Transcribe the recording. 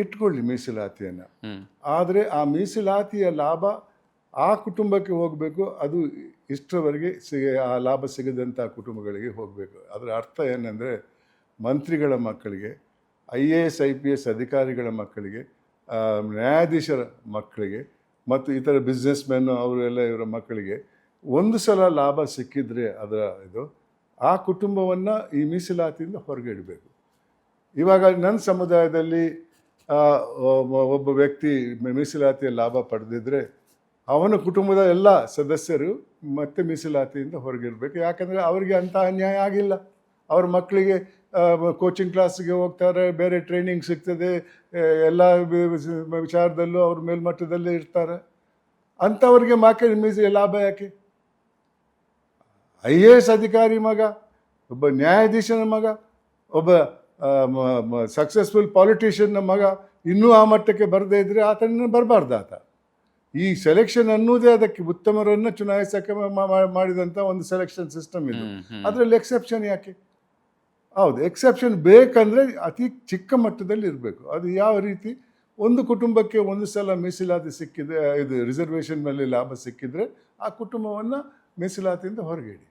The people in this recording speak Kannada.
ಇಟ್ಕೊಳ್ಳಿ ಮೀಸಲಾತಿಯನ್ನು. ಆದರೆ ಆ ಮೀಸಲಾತಿಯ ಲಾಭ ಆ ಕುಟುಂಬಕ್ಕೆ ಹೋಗಬೇಕು, ಅದು ಇಷ್ಟರವರೆಗೆ ಆ ಲಾಭ ಸಿಗದಂಥ ಕುಟುಂಬಗಳಿಗೆ ಹೋಗಬೇಕು. ಅದರ ಅರ್ಥ ಏನಂದರೆ, ಮಂತ್ರಿಗಳ ಮಕ್ಕಳಿಗೆ, IAS IPS ಅಧಿಕಾರಿಗಳ ಮಕ್ಕಳಿಗೆ, ನ್ಯಾಯಾಧೀಶರ ಮಕ್ಕಳಿಗೆ ಮತ್ತು ಇತರ ಬಿಸ್ನೆಸ್ ಮೆನ್ನು ಅವರೆಲ್ಲ ಇವರ ಮಕ್ಕಳಿಗೆ ಒಂದು ಸಲ ಲಾಭ ಸಿಕ್ಕಿದರೆ ಅದರ ಆ ಕುಟುಂಬವನ್ನು ಈ ಮೀಸಲಾತಿಯಿಂದ ಹೊರಗೆ ಇಡಬೇಕು. ಇವಾಗ ನನ್ನ ಸಮುದಾಯದಲ್ಲಿ ಒಬ್ಬ ವ್ಯಕ್ತಿ ಮೀಸಲಾತಿಯ ಲಾಭ ಪಡೆದಿದ್ದರೆ ಅವನ ಕುಟುಂಬದ ಎಲ್ಲ ಸದಸ್ಯರು ಮತ್ತೆ ಮೀಸಲಾತಿಯಿಂದ ಹೊರಗಿರಬೇಕು. ಯಾಕಂದರೆ ಅವರಿಗೆ ಅಂಥ ಅನ್ಯಾಯ ಆಗಿಲ್ಲ. ಅವ್ರ ಮಕ್ಕಳಿಗೆ ಕೋಚಿಂಗ್ ಕ್ಲಾಸಿಗೆ ಹೋಗ್ತಾರೆ, ಬೇರೆ ಟ್ರೈನಿಂಗ್ ಸಿಗ್ತದೆ, ಎಲ್ಲ ವಿಚಾರದಲ್ಲೂ ಅವ್ರ ಮೇಲ್ಮಟ್ಟದಲ್ಲೇ ಇರ್ತಾರೆ. ಅಂಥವ್ರಿಗೆ ಲಾಭ ಯಾಕೆ? IAS ಅಧಿಕಾರಿ ಮಗ, ಒಬ್ಬ ನ್ಯಾಯಾಧೀಶನ ಮಗ, ಒಬ್ಬ ಸಕ್ಸಸ್ಫುಲ್ ಪಾಲಿಟಿಷಿಯನ್ನ ಮಗ ಇನ್ನೂ ಆ ಮಟ್ಟಕ್ಕೆ ಬರದೇ ಇದ್ದರೆ ಆತನ ಬರಬಾರ್ದು. ಆತ ಈ ಸೆಲೆಕ್ಷನ್ ಅನ್ನೋದೇ ಅದಕ್ಕೆ ಉತ್ತಮರನ್ನು ಚುನಾಯಿಸಕ್ಕೆ ಮಾಡಿದಂಥ ಒಂದು ಸೆಲೆಕ್ಷನ್ ಸಿಸ್ಟಮ್ ಇದು. ಅದರಲ್ಲಿ ಎಕ್ಸೆಪ್ಷನ್ ಯಾಕೆ? ಹೌದು, ಎಕ್ಸೆಪ್ಷನ್ ಬೇಕಂದರೆ ಅತಿ ಚಿಕ್ಕ ಮಟ್ಟದಲ್ಲಿ ಇರಬೇಕು. ಅದು ಯಾವ ರೀತಿ? ಒಂದು ಕುಟುಂಬಕ್ಕೆ ಒಂದು ಸಲ ಮೀಸಲಾತಿ ಸಿಕ್ಕಿದೆ, ರಿಸರ್ವೇಷನ್ ಮೇಲೆ ಲಾಭ ಸಿಕ್ಕಿದರೆ ಆ ಕುಟುಂಬವನ್ನು ಮೀಸಲಾತಿಯಿಂದ ಹೊರಗಿಡಿ.